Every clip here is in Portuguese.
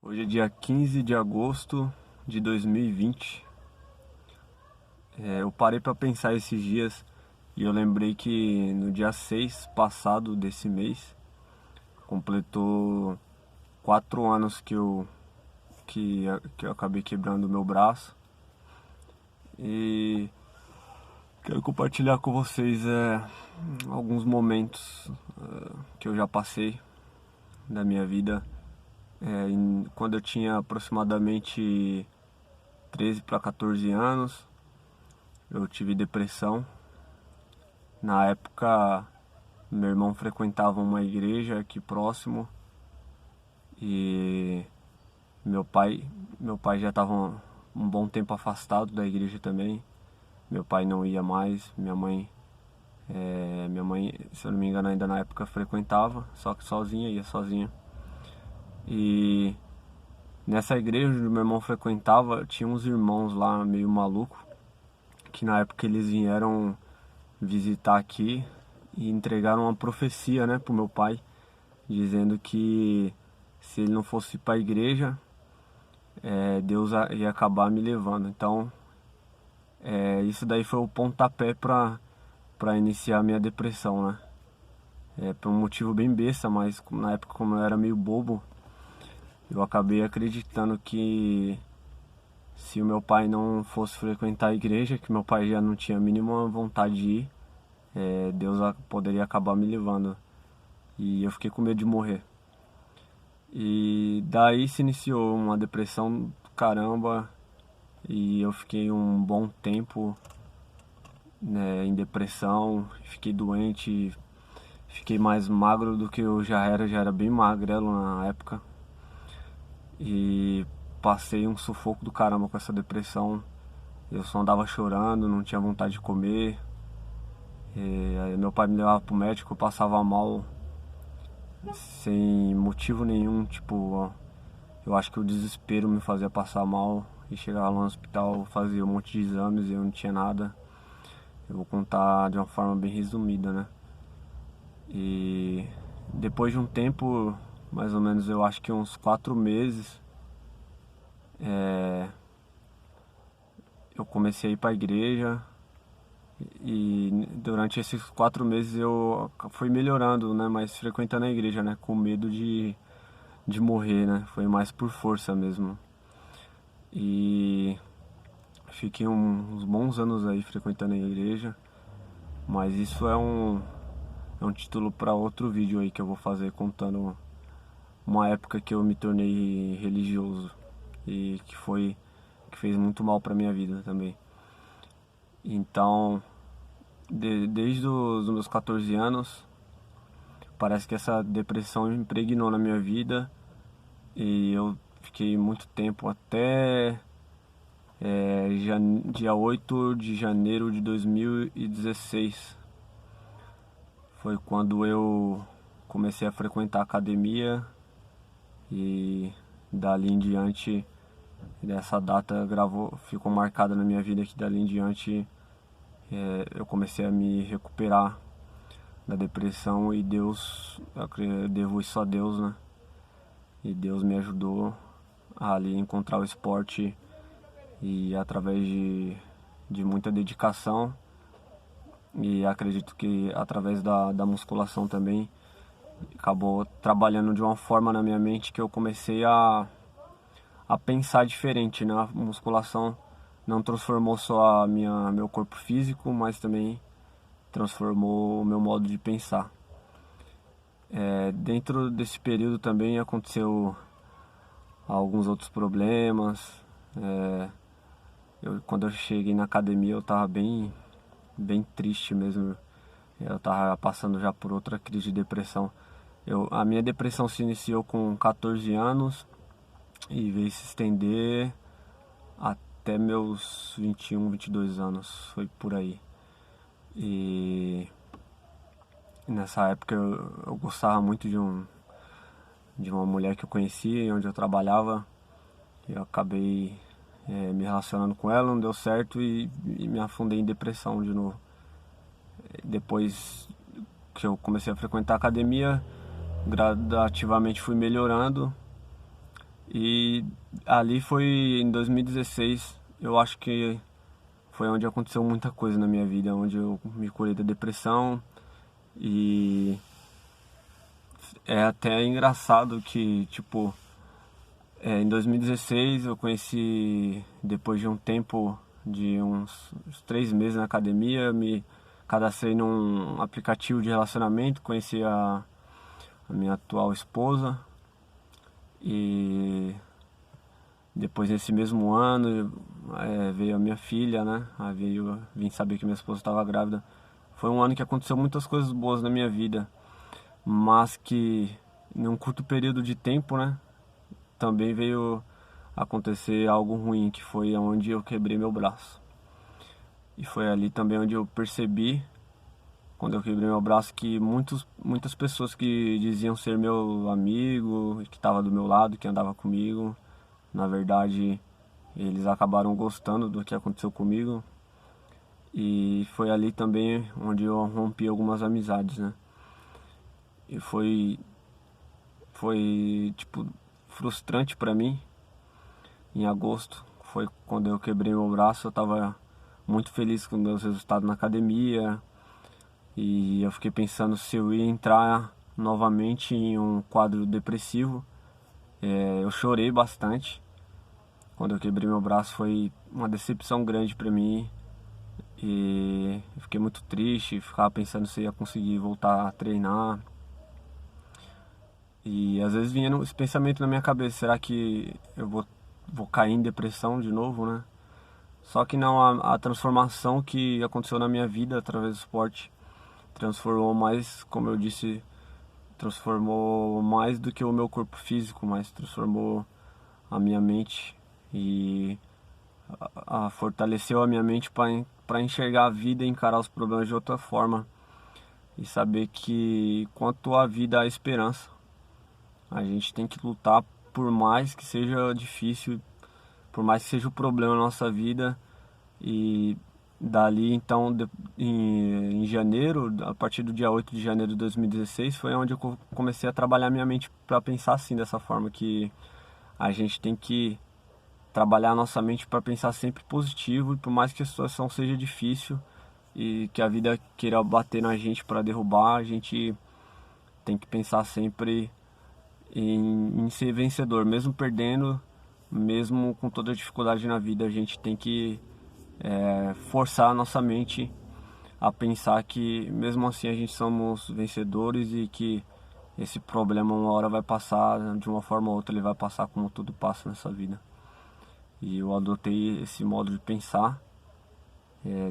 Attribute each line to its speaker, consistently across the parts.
Speaker 1: Hoje é dia 15 de agosto de 2020. Eu parei para pensar esses dias e eu lembrei que no dia 6 passado desse mês completou 4 anos que eu acabei quebrando o meu braço. E quero compartilhar com vocês alguns momentos que eu já passei da minha vida. Quando eu tinha aproximadamente 13 para 14 anos, eu tive depressão. Na época, meu irmão frequentava uma igreja aqui próximo e meu pai, meu pai já estava um bom tempo afastado da igreja também. Meu pai não ia mais, minha mãe, se eu não me engano, ainda na época frequentava, só que sozinha, ia sozinha. E nessa igreja onde meu irmão frequentava, tinha uns irmãos lá meio maluco, que na época eles vieram visitar aqui e entregaram uma profecia, né, pro meu pai, dizendo que se ele não fosse para a igreja, Deus ia acabar me levando. Então, isso daí foi o pontapé para iniciar a minha depressão, né? Por um motivo bem besta, mas na época, como eu era meio bobo, eu acabei acreditando que se o meu pai não fosse frequentar a igreja, que meu pai já não tinha a mínima vontade de ir, Deus poderia acabar me levando. E eu fiquei com medo de morrer. E daí se iniciou uma depressão do caramba e eu fiquei um bom tempo, né, em depressão, fiquei doente, fiquei mais magro do que eu já era bem magrelo na época. E passei um sufoco do caramba com essa depressão. Eu só andava chorando, não tinha vontade de comer. E aí meu pai me levava pro médico, eu passava mal sem motivo nenhum, tipo, eu acho que o desespero me fazia passar mal e chegava lá no hospital, fazia um monte de exames e eu não tinha nada. Eu vou contar de uma forma bem resumida, né? E depois de um tempo, mais ou menos, eu acho que uns 4 meses, eu comecei a ir pra igreja e durante esses 4 meses eu fui melhorando, né? Mas frequentando a igreja, né? Com medo de morrer, né? Foi mais por força mesmo. E fiquei uns bons anos aí frequentando a igreja, mas isso é um título para outro vídeo aí que eu vou fazer contando uma época que eu me tornei religioso e que fez muito mal para minha vida também. Então, desde os meus 14 anos, parece que essa depressão impregnou na minha vida e eu fiquei muito tempo até dia 8 de janeiro de 2016. Foi quando eu comecei a frequentar a academia e dali em diante, dessa data ficou marcada na minha vida que dali em diante eu comecei a me recuperar da depressão e eu devo isso a Deus, né? E Deus me ajudou a ali encontrar o esporte e através de muita dedicação e acredito que através da musculação também acabou trabalhando de uma forma na minha mente que eu comecei a pensar diferente, né? A musculação não transformou só meu corpo físico, mas também transformou o meu modo de pensar. Dentro desse período também aconteceu alguns outros problemas. Quando eu cheguei na academia eu estava bem triste mesmo. Eu estava passando já por outra crise de depressão. A minha depressão se iniciou com 14 anos e veio se estender até meus 21, 22 anos, foi por aí. E nessa época eu gostava muito de uma mulher que eu conhecia, onde eu trabalhava. Eu acabei me relacionando com ela, não deu certo e me afundei em depressão de novo. Depois que eu comecei a frequentar a academia, gradativamente fui melhorando E ali foi em 2016, eu acho que foi onde aconteceu muita coisa na minha vida, onde eu me curei da depressão. E é até engraçado que, tipo, em 2016 eu conheci, depois de um tempo, de uns 3 meses na academia, me cadastrei num aplicativo de relacionamento, conheci a minha atual esposa. E depois nesse mesmo ano veio a minha filha, né? Vim saber que minha esposa estava grávida. Foi um ano que aconteceu muitas coisas boas na minha vida, mas que em um curto período de tempo, né? Também veio acontecer algo ruim, que foi onde eu quebrei meu braço. E foi ali também onde eu percebi, quando eu quebrei meu braço, que muitas pessoas que diziam ser meu amigo, que estava do meu lado, que andava comigo, na verdade eles acabaram gostando do que aconteceu comigo. E foi ali também onde eu rompi algumas amizades, né? E foi tipo frustrante pra mim. Em agosto foi quando eu quebrei meu braço, eu tava muito feliz com meus resultados na academia e eu fiquei pensando se eu ia entrar novamente em um quadro depressivo. Eu chorei bastante quando eu quebrei meu braço, foi uma decepção grande pra mim e eu fiquei muito triste, ficava pensando se eu ia conseguir voltar a treinar. E às vezes vinha esse pensamento na minha cabeça, será que eu vou cair em depressão de novo, né? Só que não, a transformação que aconteceu na minha vida através do esporte transformou mais, como eu disse, transformou mais do que o meu corpo físico, mas transformou a minha mente e fortaleceu a minha mente para enxergar a vida e encarar os problemas de outra forma e saber que quanto à vida há esperança. A gente tem que lutar por mais que seja difícil, por mais que seja o problema na nossa vida. E dali então, em janeiro, a partir do dia 8 de janeiro de 2016, foi onde eu comecei a trabalhar minha mente para pensar assim, dessa forma, que a gente tem que trabalhar a nossa mente para pensar sempre positivo, e por mais que a situação seja difícil e que a vida queira bater na gente para derrubar, a gente tem que pensar sempre em ser vencedor, mesmo perdendo, mesmo com toda a dificuldade na vida, a gente tem que forçar a nossa mente a pensar que mesmo assim a gente somos vencedores e que esse problema uma hora vai passar, de uma forma ou outra ele vai passar, como tudo passa nessa vida. E eu adotei esse modo de pensar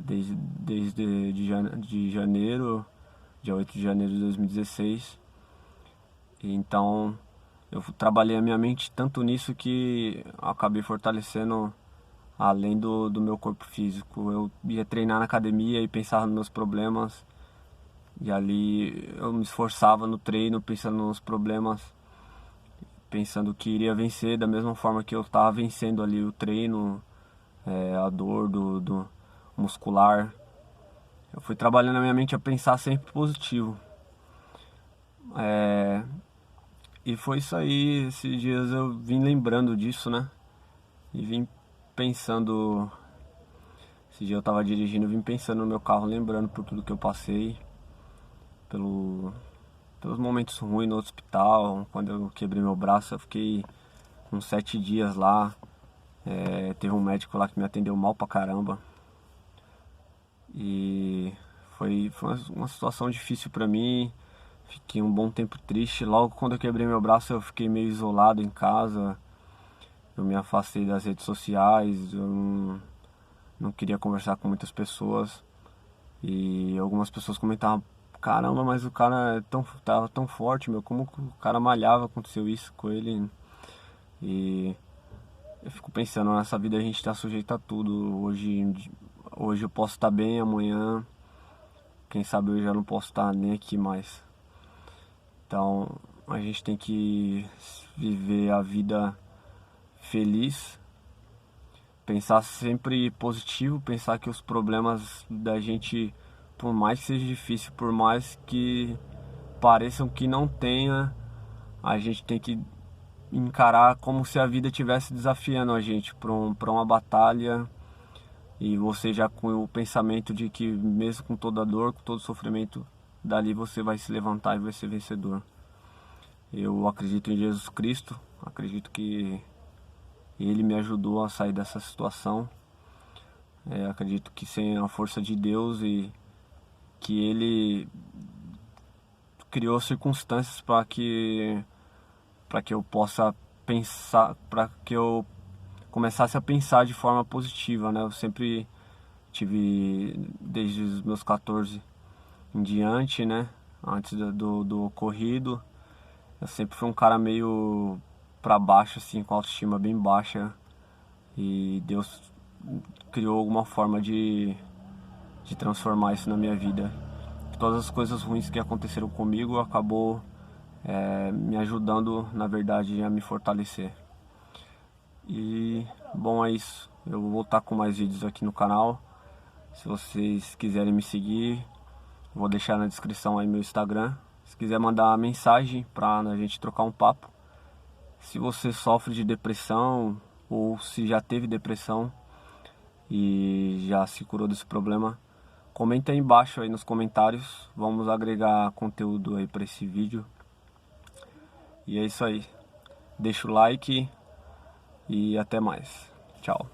Speaker 1: desde de janeiro, dia 8 de janeiro de 2016. E então eu trabalhei a minha mente tanto nisso que acabei fortalecendo além do meu corpo físico. Eu ia treinar na academia e pensava nos meus problemas, e ali eu me esforçava no treino pensando nos problemas, pensando que iria vencer da mesma forma que eu estava vencendo ali o treino, a dor do muscular. Eu fui trabalhando a minha mente a pensar sempre positivo. É, e foi isso aí, esses dias eu vim lembrando disso, né? E vim pensando. Esse dia eu tava dirigindo, eu vim pensando no meu carro, lembrando por tudo que eu passei, pelo, pelos momentos ruins no hospital. Quando eu quebrei meu braço, eu fiquei uns 7 dias lá. Teve um médico lá que me atendeu mal pra caramba. E foi uma situação difícil pra mim. Fiquei um bom tempo triste. Logo quando eu quebrei meu braço, eu fiquei meio isolado em casa. Eu me afastei das redes sociais. Eu não queria conversar com muitas pessoas. E algumas pessoas comentavam: caramba, mas o cara tava tão forte, meu, como que o cara malhava, aconteceu isso com ele? E eu fico pensando, nessa vida a gente tá sujeito a tudo. Hoje eu posso estar bem, amanhã, quem sabe eu já não posso estar nem aqui mais. Então a gente tem que viver a vida feliz, pensar sempre positivo, pensar que os problemas da gente, por mais que seja difícil, por mais que pareçam que não tenha, a gente tem que encarar como se a vida estivesse desafiando a gente para uma batalha, e você já com o pensamento de que mesmo com toda a dor, com todo o sofrimento, dali você vai se levantar e vai ser vencedor. Eu acredito em Jesus Cristo, acredito que Ele me ajudou a sair dessa situação. Acredito que sem a força de Deus e que Ele criou circunstâncias para que eu possa pensar, para que eu começasse a pensar de forma positiva, né? Eu sempre tive, desde os meus 14 em diante, né? Antes do ocorrido, eu sempre fui um cara meio pra baixo, assim, com a autoestima bem baixa. E Deus criou alguma forma de transformar isso na minha vida. Todas as coisas ruins que aconteceram comigo acabou me ajudando, na verdade, a me fortalecer. E, bom, é isso. Eu vou voltar com mais vídeos aqui no canal. Se vocês quiserem me seguir, vou deixar na descrição aí meu Instagram. Se quiser mandar uma mensagem pra a gente trocar um papo. Se você sofre de depressão ou se já teve depressão e já se curou desse problema, comenta aí embaixo aí nos comentários. Vamos agregar conteúdo aí para esse vídeo. E é isso aí. Deixa o like e até mais. Tchau.